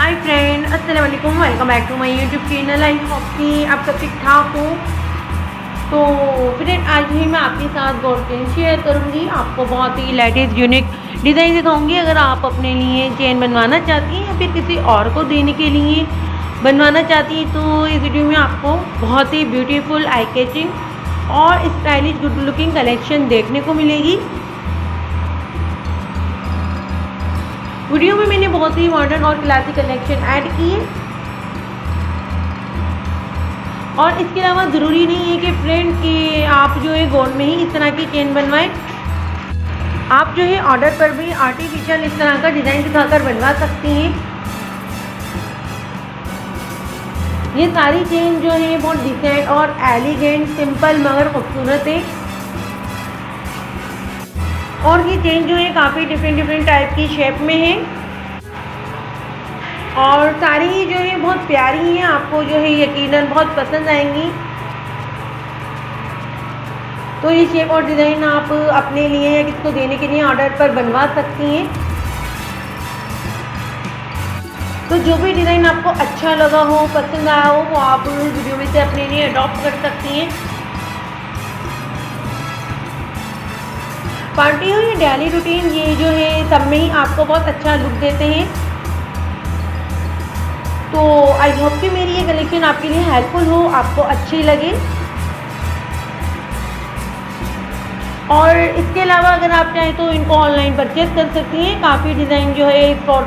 हाय friend, अस्सलाम वालेकुम। Welcome back to my YouTube channel. I hope कि आप सब ठीक ठाक हो। तो फ्रेंड, आज ही मैं आपके साथ गोल्ड शेयर करूंगी। आपको बहुत ही लेटेस्ट यूनिक डिज़ाइन दिखाऊंगी। अगर आप अपने लिए चेन बनवाना चाहती हैं या फिर किसी और को देने के लिए बनवाना चाहती हैं तो इस वीडियो में आपको बहुत ही ब्यूटीफुल, आई कैचिंग और स्टाइलिश गुड लुकिंग कलेक्शन देखने को मिलेगी। वीडियो में मैंने बहुत ही मॉडर्न और क्लासिक कलेक्शन ऐड की है। और इसके अलावा ज़रूरी नहीं है कि फ्रेंड कि आप जो है गोल्ड में ही इस तरह की चेन बनवाएं। आप जो है ऑर्डर पर भी आर्टिफिशियल इस तरह का डिज़ाइन दिखाकर बनवा सकती हैं। ये सारी चेन जो है बहुत डिसेंट और एलिगेंट, सिंपल मगर खूबसूरत है। और ये चेन जो है काफ़ी डिफरेंट टाइप की शेप में है और सारी ही जो है बहुत प्यारी हैं। आपको जो है यकीनन बहुत पसंद आएंगी। तो ये शेप और डिज़ाइन आप अपने लिए या किसको देने के लिए ऑर्डर पर बनवा सकती हैं। तो जो भी डिज़ाइन आपको अच्छा लगा हो, पसंद आया हो, वो आप वीडियो में से अपने लिए अडॉप्ट कर सकती हैं। पार्टी हो या डेली रूटीन, ये जो है सब में ही आपको बहुत अच्छा लुक देते हैं। तो आई होप कि मेरी ये कलेक्शन आपके लिए हेल्पफुल हो, आपको अच्छी लगे। और इसके अलावा अगर आप चाहें तो इनको ऑनलाइन परचेज कर सकती हैं। काफ़ी डिज़ाइन जो है स्टोर पर